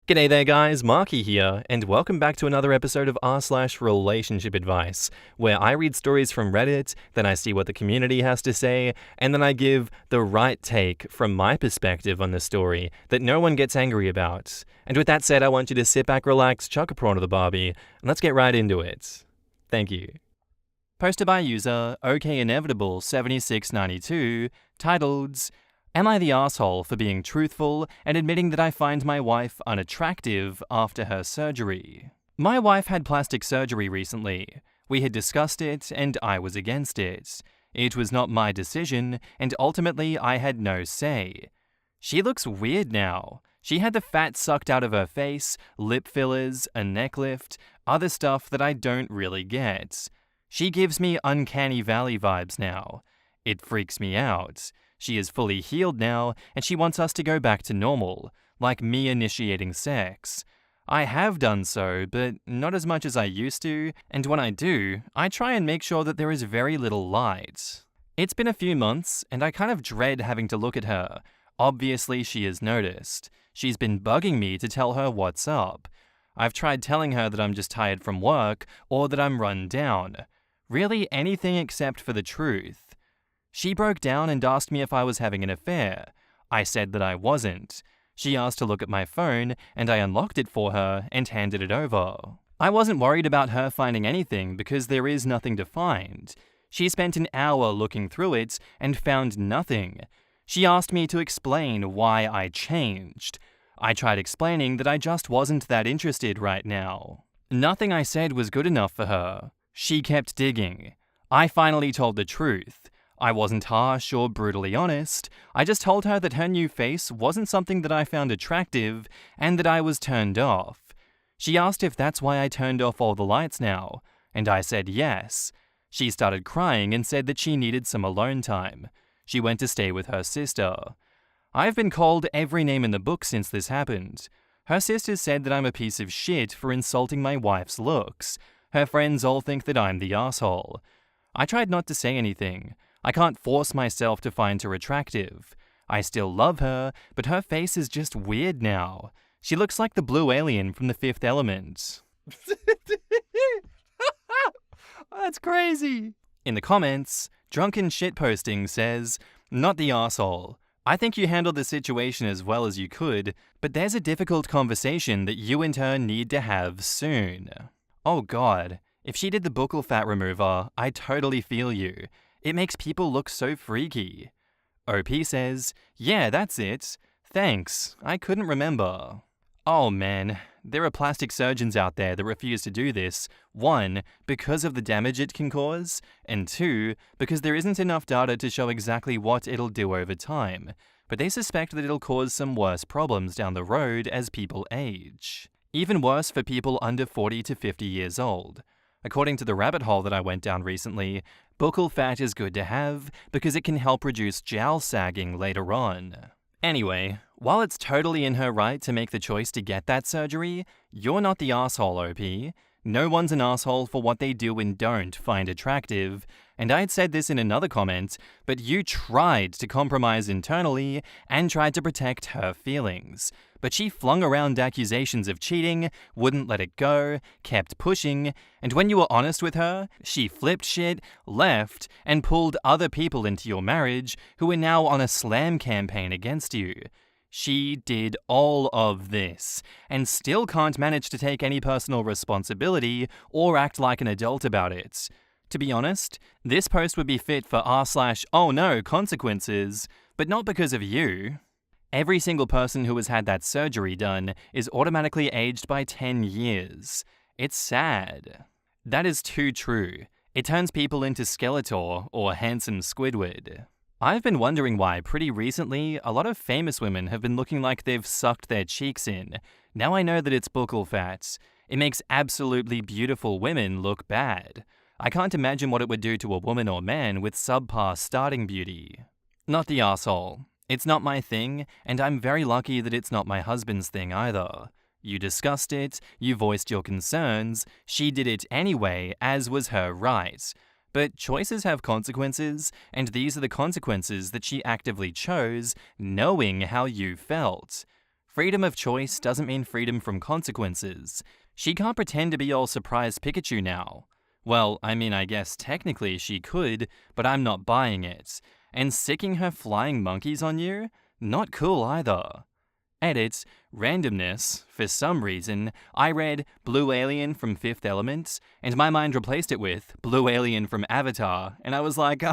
G'day there guys, Marky here, and welcome back to another episode of r/relationship advice, where I read stories from Reddit, then I see what the community has to say, and then I give the right take from my perspective on the story that no one gets angry about. And with that said, I want you to sit back, relax, chuck a prawn to the barbie, and let's get right into it. Thank you. Posted by user OKInevitable7692, titled, Am I the asshole for being truthful and admitting that I find my wife unattractive after her surgery? My wife had plastic surgery recently. We had discussed it and I was against it. It was not my decision and ultimately I had no say. She looks weird now. She had the fat sucked out of her face, lip fillers, a neck lift, other stuff that I don't really get. She gives me uncanny valley vibes now. It freaks me out. She is fully healed now, and she wants us to go back to normal, like me initiating sex. I have done so, but not as much as I used to, and when I do, I try and make sure that there is very little light. It's been a few months, and I kind of dread having to look at her. Obviously, she has noticed. She's been bugging me to tell her what's up. I've tried telling her that I'm just tired from work, or that I'm run down. Really anything except for the truth. She broke down and asked me if I was having an affair. I said that I wasn't. She asked to look at my phone, and I unlocked it for her and handed it over. I wasn't worried about her finding anything because there is nothing to find. She spent an hour looking through it and found nothing. She asked me to explain why I changed. I tried explaining that I just wasn't that interested right now. Nothing I said was good enough for her. She kept digging. I finally told the truth. I wasn't harsh or brutally honest. I just told her that her new face wasn't something that I found attractive and that I was turned off. She asked if that's why I turned off all the lights now, and I said yes. She started crying and said that she needed some alone time. She went to stay with her sister. I've been called every name in the book since this happened. Her sister said that I'm a piece of shit for insulting my wife's looks. Her friends all think that I'm the asshole. I tried not to say anything. I can't force myself to find her attractive. I still love her, but her face is just weird now. She looks like the blue alien from The Fifth Element. That's crazy. In the comments, Drunken Shitposting says, Not the asshole. I think you handled the situation as well as you could, but there's a difficult conversation that you and her need to have soon. Oh god, if she did the buccal fat remover, I totally feel you. It makes people look so freaky. OP says, Yeah, that's it. Thanks, I couldn't remember. Oh man, there are plastic surgeons out there that refuse to do this. 1, because of the damage it can cause, and 2, because there isn't enough data to show exactly what it'll do over time. But they suspect that it'll cause some worse problems down the road as people age. Even worse for people under 40 to 50 years old. According to the rabbit hole that I went down recently, buccal fat is good to have because it can help reduce jowl sagging later on. Anyway, while it's totally in her right to make the choice to get that surgery, you're not the asshole, OP. No one's an asshole for what they do and don't find attractive, and I'd said this in another comment, but you tried to compromise internally and tried to protect her feelings. But she flung around accusations of cheating, wouldn't let it go, kept pushing, and when you were honest with her, she flipped shit, left, and pulled other people into your marriage who are now on a slam campaign against you. She did all of this, and still can't manage to take any personal responsibility or act like an adult about it. To be honest, this post would be fit for r/oh no consequences, but not because of you. Every single person who has had that surgery done is automatically aged by 10 years. It's sad. That is too true. It turns people into Skeletor or handsome Squidward. I've been wondering why pretty recently a lot of famous women have been looking like they've sucked their cheeks in. Now I know that it's buccal fat. It makes absolutely beautiful women look bad. I can't imagine what it would do to a woman or man with subpar starting beauty. Not the asshole. It's not my thing, and I'm very lucky that it's not my husband's thing either. You discussed it, you voiced your concerns, she did it anyway, as was her right. But choices have consequences, and these are the consequences that she actively chose, knowing how you felt. Freedom of choice doesn't mean freedom from consequences. She can't pretend to be all surprised Pikachu now. Well, I mean, I guess technically she could, but I'm not buying it. And sicking her flying monkeys on you? Not cool either. Edit, randomness. For some reason, I read Blue Alien from Fifth Element, and my mind replaced it with Blue Alien from Avatar, and I was like,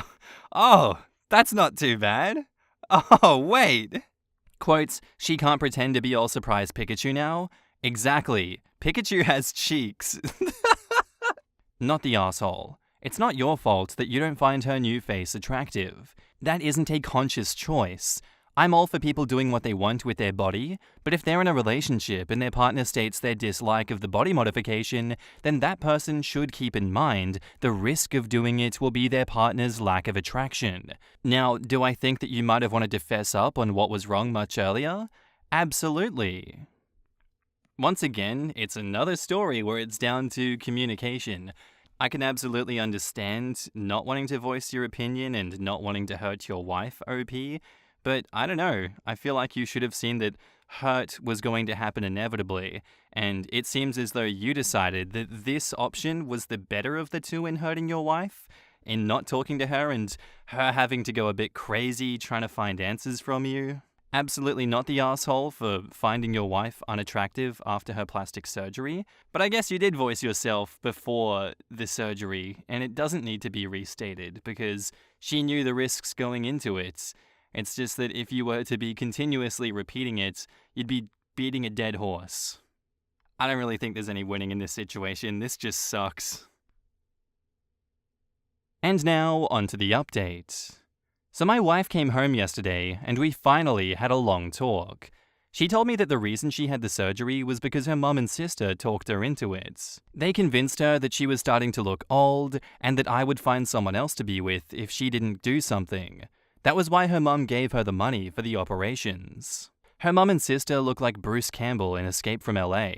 oh, that's not too bad. Oh, wait. Quotes, she can't pretend to be all surprised Pikachu now? Exactly. Pikachu has cheeks. Not the asshole. It's not your fault that you don't find her new face attractive. That isn't a conscious choice. I'm all for people doing what they want with their body, but if they're in a relationship and their partner states their dislike of the body modification, then that person should keep in mind the risk of doing it will be their partner's lack of attraction. Now, do I think that you might have wanted to fess up on what was wrong much earlier? Absolutely. Once again, it's another story where it's down to communication. I can absolutely understand not wanting to voice your opinion and not wanting to hurt your wife, OP, but I don't know. I feel like you should have seen that hurt was going to happen inevitably, and it seems as though you decided that this option was the better of the two in hurting your wife, in not talking to her and her having to go a bit crazy trying to find answers from you. Absolutely not the asshole for finding your wife unattractive after her plastic surgery, but I guess you did voice yourself before the surgery, and it doesn't need to be restated because she knew the risks going into it. It's just that if you were to be continuously repeating it, you'd be beating a dead horse. I don't really think there's any winning in this situation. This just sucks. And now, onto the update. So my wife came home yesterday, and we finally had a long talk. She told me that the reason she had the surgery was because her mum and sister talked her into it. They convinced her that she was starting to look old, and that I would find someone else to be with if she didn't do something. That was why her mum gave her the money for the operations. Her mum and sister look like Bruce Campbell in Escape from LA.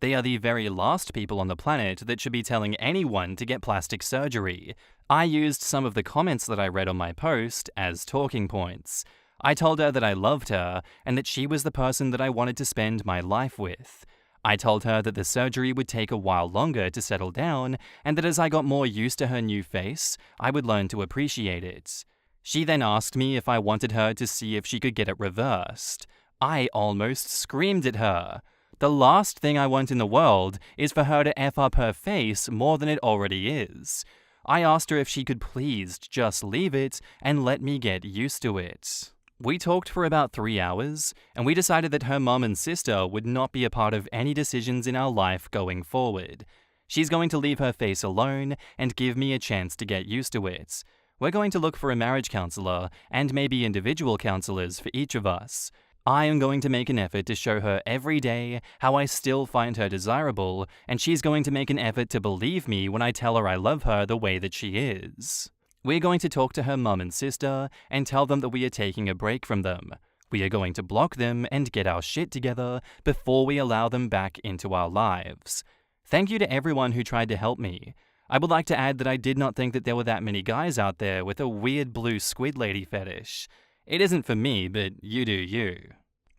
They are the very last people on the planet that should be telling anyone to get plastic surgery. I used some of the comments that I read on my post as talking points. I told her that I loved her and that she was the person that I wanted to spend my life with. I told her that the surgery would take a while longer to settle down and that as I got more used to her new face, I would learn to appreciate it. She then asked me if I wanted her to see if she could get it reversed. I almost screamed at her. The last thing I want in the world is for her to F up her face more than it already is. I asked her if she could please just leave it and let me get used to it. We talked for about 3 hours, and we decided that her mum and sister would not be a part of any decisions in our life going forward. She's going to leave her face alone and give me a chance to get used to it. We're going to look for a marriage counselor and maybe individual counselors for each of us. I am going to make an effort to show her every day how I still find her desirable, and she's going to make an effort to believe me when I tell her I love her the way that she is. We're going to talk to her mum and sister and tell them that we are taking a break from them. We are going to block them and get our shit together before we allow them back into our lives. Thank you to everyone who tried to help me. I would like to add that I did not think that there were that many guys out there with a weird blue squid lady fetish. It isn't for me, but you do you.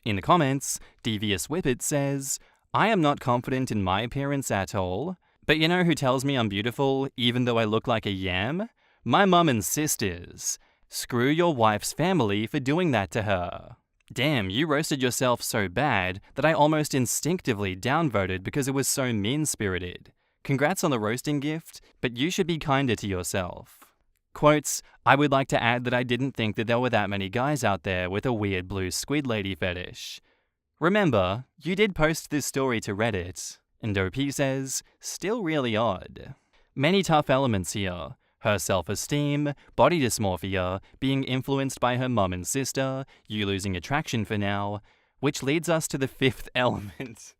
In the comments, Devious Whippet says, I am not confident in my appearance at all, but you know who tells me I'm beautiful even though I look like a yam? My mum and sisters. Screw your wife's family for doing that to her. Damn, you roasted yourself so bad that I almost instinctively downvoted because it was so mean-spirited. Congrats on the roasting gift, but you should be kinder to yourself. Quotes, I would like to add that I didn't think that there were that many guys out there with a weird blue squid lady fetish. Remember, you did post this story to Reddit, and OP says, still really odd. Many tough elements here. Her self-esteem, body dysmorphia, being influenced by her mum and sister, you losing attraction for now, which leads us to the fifth element.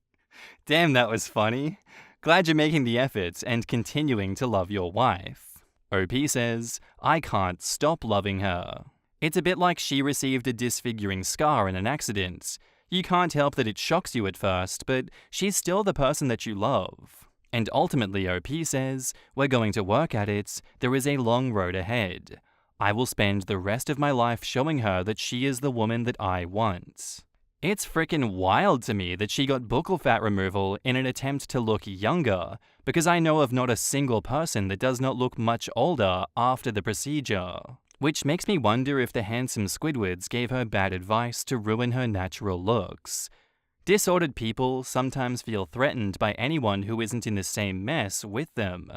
Damn, that was funny. Glad you're making the effort and continuing to love your wife. OP says, I can't stop loving her. It's a bit like she received a disfiguring scar in an accident. You can't help that it shocks you at first, but she's still the person that you love. And ultimately, OP says, we're going to work at it, there is a long road ahead. I will spend the rest of my life showing her that she is the woman that I want. It's frickin' wild to me that she got buccal fat removal in an attempt to look younger, because I know of not a single person that does not look much older after the procedure. Which makes me wonder if the handsome Squidwards gave her bad advice to ruin her natural looks. Disordered people sometimes feel threatened by anyone who isn't in the same mess with them.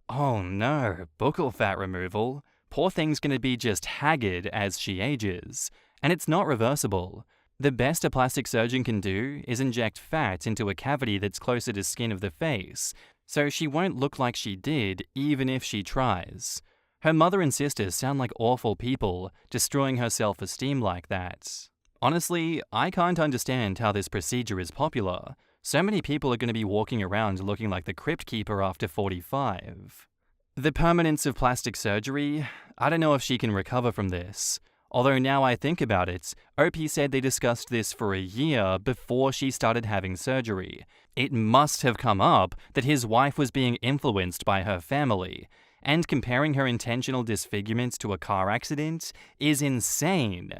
Oh no, buccal fat removal. Poor thing's gonna be just haggard as she ages. And it's not reversible. The best a plastic surgeon can do is inject fat into a cavity that's closer to skin of the face, so she won't look like she did even if she tries. Her mother and sister sound like awful people, destroying her self-esteem like that. Honestly, I can't understand how this procedure is popular. So many people are going to be walking around looking like the Crypt Keeper after 45. The permanence of plastic surgery, I don't know if she can recover from this. Although now I think about it, OP said they discussed this for a year before she started having surgery. It must have come up that his wife was being influenced by her family, and comparing her intentional disfigurement to a car accident is insane.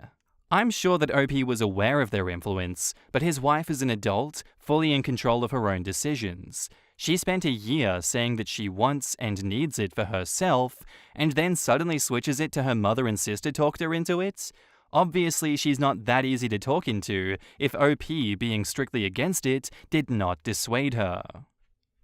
I'm sure that OP was aware of their influence, but his wife is an adult, fully in control of her own decisions. She spent a year saying that she wants and needs it for herself, and then suddenly switches it to her mother and sister talked her into it? Obviously, she's not that easy to talk into if OP being strictly against it did not dissuade her.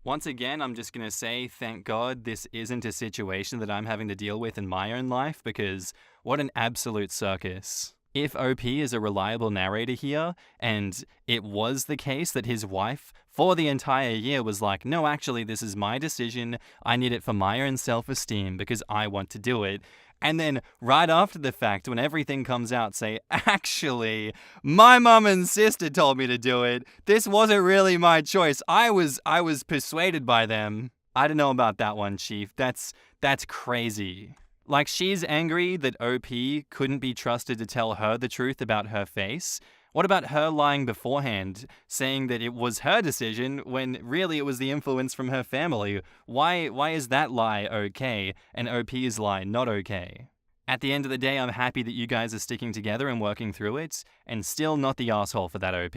Once again, I'm just going to say, thank God this isn't a situation that I'm having to deal with in my own life, because what an absolute circus. If OP is a reliable narrator here, and it was the case that his wife, for the entire year, was like, no, actually, this is my decision, I need it for my own self-esteem because I want to do it, and then right after the fact, when everything comes out, say, actually, my mum and sister told me to do it, this wasn't really my choice, I was persuaded by them. I don't know about that one, Chief, that's crazy. Like, she's angry that OP couldn't be trusted to tell her the truth about her face. What about her lying beforehand, saying that it was her decision when really it was the influence from her family? Why is that lie okay and OP's lie not okay? At the end of the day, I'm happy that you guys are sticking together and working through it, and still not the asshole for that, OP.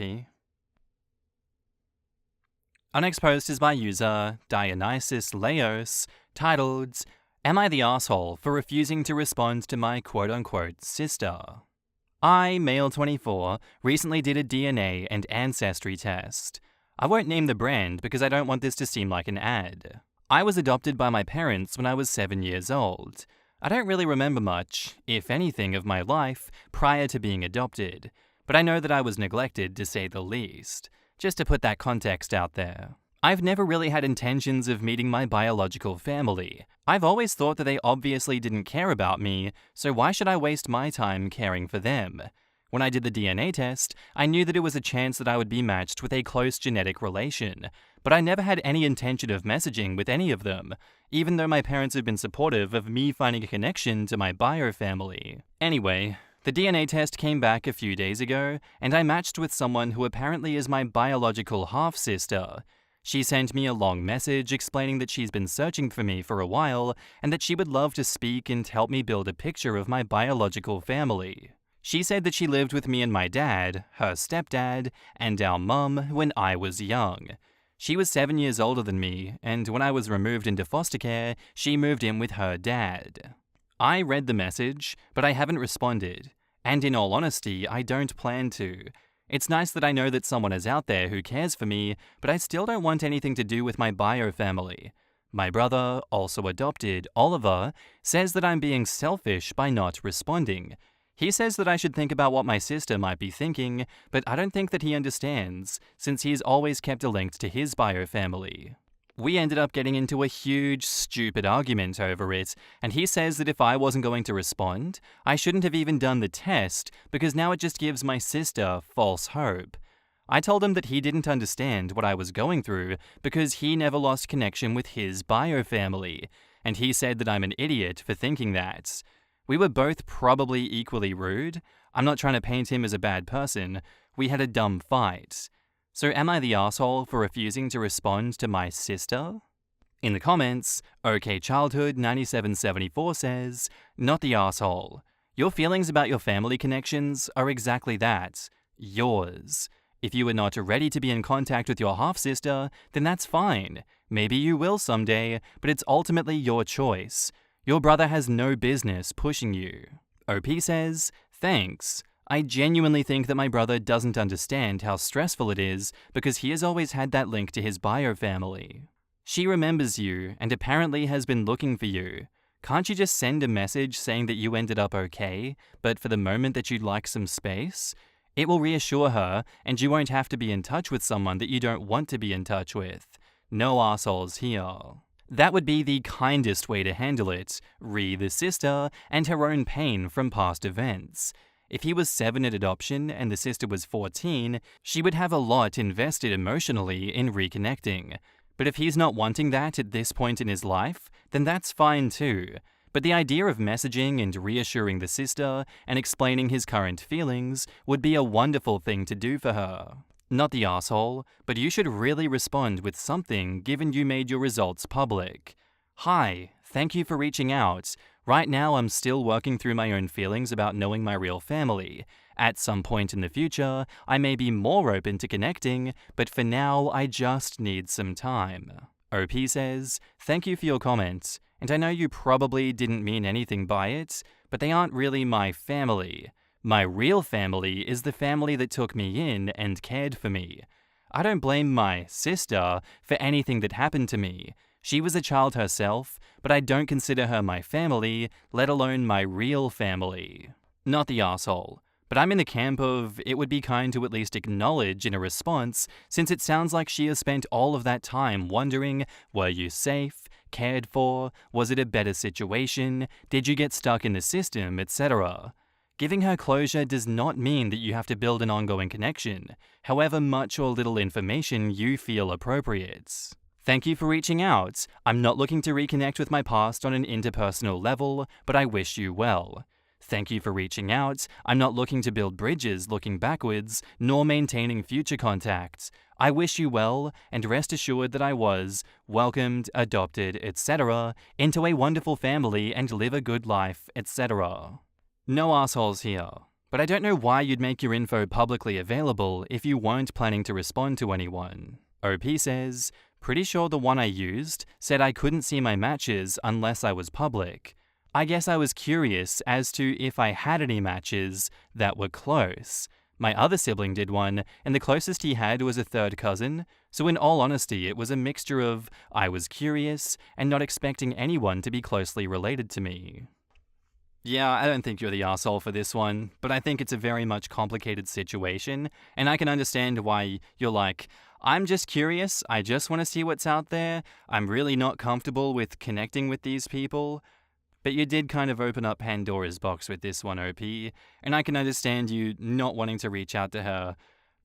Our next post is by user Dionysus Laos, titled, Am I the asshole for refusing to respond to my quote-unquote sister? I, male 24, recently did a DNA and ancestry test. I won't name the brand because I don't want this to seem like an ad. I was adopted by my parents when I was 7 years old. I don't really remember much, if anything, of my life prior to being adopted, but I know that I was neglected to say the least, just to put that context out there. I've never really had intentions of meeting my biological family. I've always thought that they obviously didn't care about me, so why should I waste my time caring for them? When I did the DNA test, I knew that it was a chance that I would be matched with a close genetic relation, but I never had any intention of messaging with any of them, even though my parents have been supportive of me finding a connection to my bio family. Anyway, the DNA test came back a few days ago, and I matched with someone who apparently is my biological half-sister. She sent me a long message explaining that she's been searching for me for a while and that she would love to speak and help me build a picture of my biological family. She said that she lived with me and my dad, her stepdad, and our mum when I was young. She was 7 years older than me, and when I was removed into foster care, she moved in with her dad. I read the message, but I haven't responded, and in all honesty, I don't plan to. It's nice that I know that someone is out there who cares for me, but I still don't want anything to do with my bio family. My brother, also adopted, Oliver, says that I'm being selfish by not responding. He says that I should think about what my sister might be thinking, but I don't think that he understands, since he's always kept a link to his bio family. We ended up getting into a huge, stupid argument over it, and he says that if I wasn't going to respond, I shouldn't have even done the test, because now it just gives my sister false hope. I told him that he didn't understand what I was going through, because he never lost connection with his bio family, and he said that I'm an idiot for thinking that. We were both probably equally rude. I'm not trying to paint him as a bad person. We had a dumb fight. So am I the asshole for refusing to respond to my sister? In the comments, OKChildhood9774 says, not the asshole. Your feelings about your family connections are exactly that. yours. If you are not ready to be in contact with your half-sister, then that's fine. Maybe you will someday, but it's ultimately your choice. Your brother has no business pushing you. OP says, thanks. I genuinely think that my brother doesn't understand how stressful it is because he has always had that link to his bio family. She remembers you and apparently has been looking for you. Can't you just send a message saying that you ended up okay, but for the moment that you'd like some space? It will reassure her, and you won't have to be in touch with someone that you don't want to be in touch with. No arseholes here. That would be the kindest way to handle it, re the sister and her own pain from past events. If he was 7 at adoption and the sister was 14, she would have a lot invested emotionally in reconnecting. But if he's not wanting that at this point in his life, then that's fine too. But the idea of messaging and reassuring the sister and explaining his current feelings would be a wonderful thing to do for her. Not the asshole, but you should really respond with something given you made your results public. Hi, thank you for reaching out. Right now I'm still working through my own feelings about knowing my real family. At some point in the future, I may be more open to connecting, but for now I just need some time. OP says, thank you for your comment. And I know you probably didn't mean anything by it, but they aren't really my family. My real family is the family that took me in and cared for me. I don't blame my sister for anything that happened to me. She was a child herself, but I don't consider her my family, let alone my real family. Not the asshole. But I'm in the camp of it would be kind to at least acknowledge in a response, since it sounds like she has spent all of that time wondering, were you safe, cared for, was it a better situation, did you get stuck in the system, etc. Giving her closure does not mean that you have to build an ongoing connection, however much or little information you feel appropriate. Thank you for reaching out. I'm not looking to reconnect with my past on an interpersonal level, but I wish you well. Thank you for reaching out. I'm not looking to build bridges looking backwards, nor maintaining future contacts. I wish you well, and rest assured that I was welcomed, adopted, etc., into a wonderful family and live a good life, etc. No assholes here. But I don't know why you'd make your info publicly available if you weren't planning to respond to anyone. OP says, pretty sure the one I used said I couldn't see my matches unless I was public. I guess I was curious as to if I had any matches that were close. My other sibling did one, and the closest he had was a third cousin, so in all honesty it was a mixture of I was curious and not expecting anyone to be closely related to me. Yeah, I don't think you're the arsehole for this one, but I think it's a very much complicated situation, and I can understand why you're like, I'm just curious, I just want to see what's out there, I'm really not comfortable with connecting with these people. But you did kind of open up Pandora's box with this one, OP, and I can understand you not wanting to reach out to her,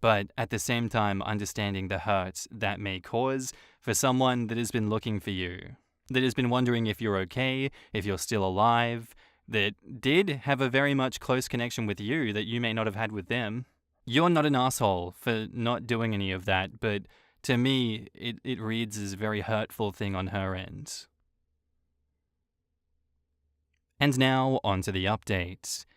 but at the same time understanding the hurt that may cause for someone that has been looking for you, that has been wondering if you're okay, if you're still alive, that did have a very much close connection with you that you may not have had with them. You're not an asshole for not doing any of that, but to me, it reads as a very hurtful thing on her end. And now, on to the update.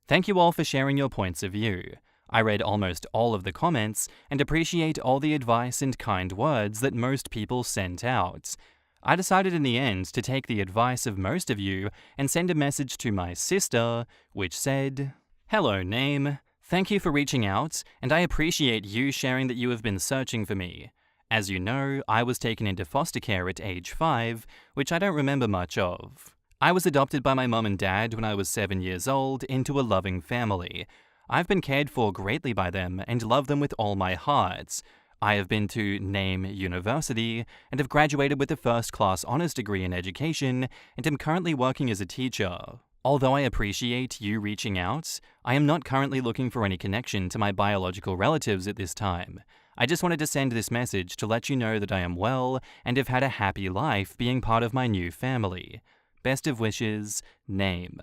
Thank you all for sharing your points of view. I read almost all of the comments and appreciate all the advice and kind words that most people sent out. I decided in the end to take the advice of most of you and send a message to my sister, which said, hello, name. Thank you for reaching out, and I appreciate you sharing that you have been searching for me. As you know, I was taken into foster care at age 5, which I don't remember much of. I was adopted by my mum and dad when I was 7 years old into a loving family. I've been cared for greatly by them and love them with all my heart. I have been to Name University and have graduated with a first-class honours degree in education and am currently working as a teacher. Although I appreciate you reaching out, I am not currently looking for any connection to my biological relatives at this time. I just wanted to send this message to let you know that I am well and have had a happy life being part of my new family. Best of wishes, Name.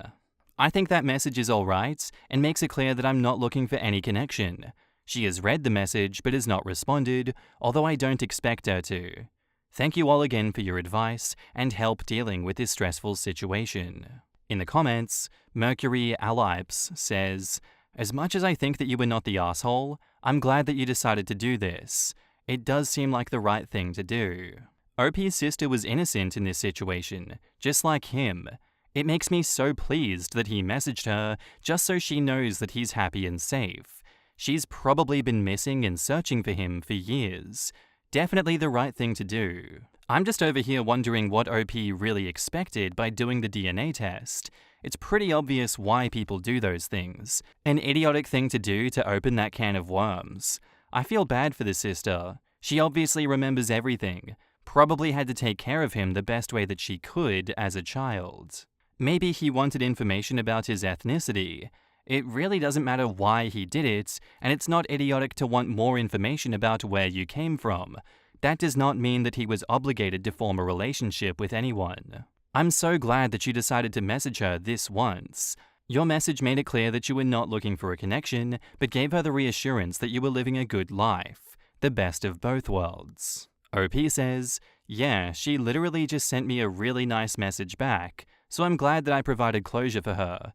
I think that message is alright and makes it clear that I'm not looking for any connection. She has read the message but has not responded, although I don't expect her to. Thank you all again for your advice and help dealing with this stressful situation. In the comments, Mercury Alipes says, As much as I think that you were not the asshole, I'm glad that you decided to do this. It does seem like the right thing to do. OP's sister was innocent in this situation, just like him. It makes me so pleased that he messaged her just so she knows that he's happy and safe. She's probably been missing and searching for him for years. Definitely the right thing to do. I'm just over here wondering what OP really expected by doing the DNA test. It's pretty obvious why people do those things. An idiotic thing to do to open that can of worms. I feel bad for the sister. She obviously remembers everything. Probably had to take care of him the best way that she could as a child. Maybe he wanted information about his ethnicity. It really doesn't matter why he did it, and it's not idiotic to want more information about where you came from. That does not mean that he was obligated to form a relationship with anyone. I'm so glad that you decided to message her this once. Your message made it clear that you were not looking for a connection, but gave her the reassurance that you were living a good life. The best of both worlds. OP says, yeah, she literally just sent me a really nice message back, so I'm glad that I provided closure for her.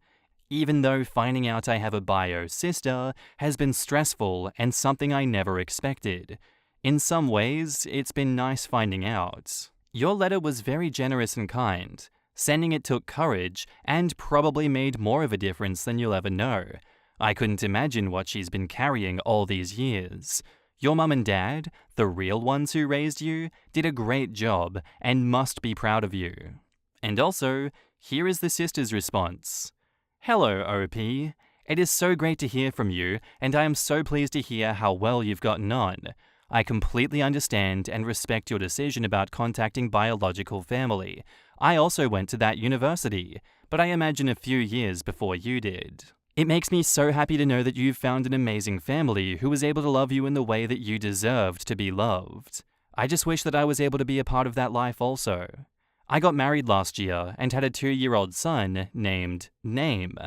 Even though finding out I have a bio sister has been stressful and something I never expected. In some ways, it's been nice finding out. Your letter was very generous and kind. Sending it took courage and probably made more of a difference than you'll ever know. I couldn't imagine what she's been carrying all these years. Your mum and dad, the real ones who raised you, did a great job and must be proud of you. And also, here is the sister's response. Hello, OP. It is so great to hear from you, and I am so pleased to hear how well you've gotten on. I completely understand and respect your decision about contacting biological family. I also went to that university, but I imagine a few years before you did. It makes me so happy to know that you've found an amazing family who was able to love you in the way that you deserved to be loved. I just wish that I was able to be a part of that life also. I got married last year and had a 2-year-old son named Name.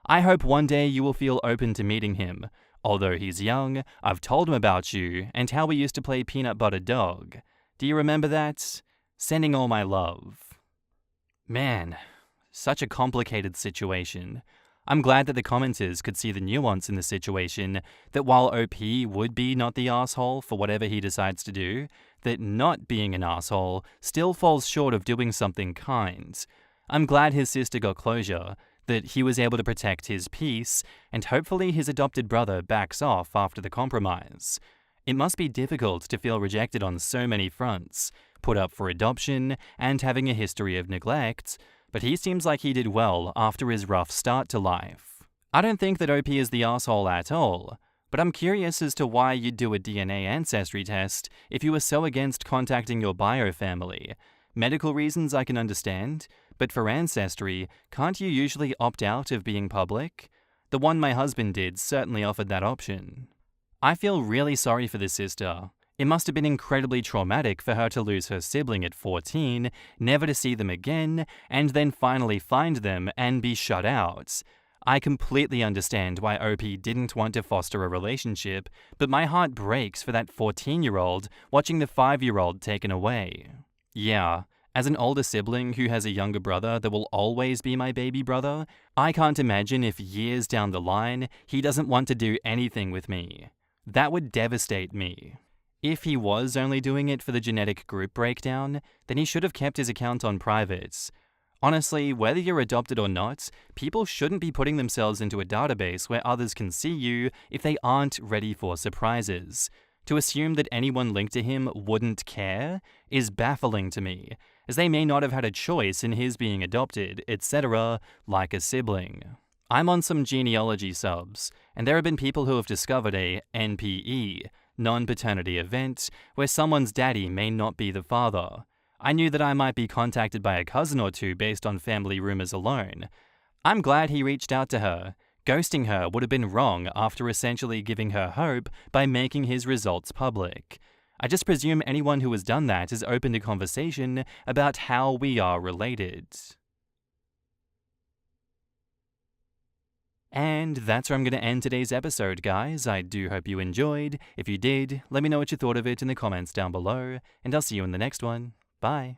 I hope one day you will feel open to meeting him. Although he's young, I've told him about you and how we used to play peanut butter dog. Do you remember that? Sending all my love. Man, such a complicated situation. I'm glad that the commenters could see the nuance in the situation, that while OP would be not the asshole for whatever he decides to do, that not being an asshole still falls short of doing something kind. I'm glad his sister got closure, that he was able to protect his peace, and hopefully his adopted brother backs off after the compromise. It must be difficult to feel rejected on so many fronts, put up for adoption, and having a history of neglect, but he seems like he did well after his rough start to life. I don't think that OP is the asshole at all, but I'm curious as to why you'd do a DNA ancestry test if you were so against contacting your bio family. Medical reasons I can understand, but for ancestry, can't you usually opt out of being public? The one my husband did certainly offered that option. I feel really sorry for the sister. It must have been incredibly traumatic for her to lose her sibling at 14, never to see them again, and then finally find them and be shut out. I completely understand why OP didn't want to foster a relationship, but my heart breaks for that 14-year-old watching the 5-year-old taken away. Yeah, as an older sibling who has a younger brother that will always be my baby brother, I can't imagine if years down the line he doesn't want to do anything with me. That would devastate me. If he was only doing it for the genetic group breakdown, then he should have kept his account on private. Honestly, whether you're adopted or not, people shouldn't be putting themselves into a database where others can see you if they aren't ready for surprises. To assume that anyone linked to him wouldn't care is baffling to me, as they may not have had a choice in his being adopted, etc., like a sibling. I'm on some genealogy subs, and there have been people who have discovered a NPE, non-paternity event, where someone's daddy may not be the father. I knew that I might be contacted by a cousin or two based on family rumors alone. I'm glad he reached out to her. Ghosting her would have been wrong after essentially giving her hope by making his results public. I just presume anyone who has done that is open to conversation about how we are related. And that's where I'm going to end today's episode, guys. I do hope you enjoyed. If you did, let me know what you thought of it in the comments down below, and I'll see you in the next one. Bye.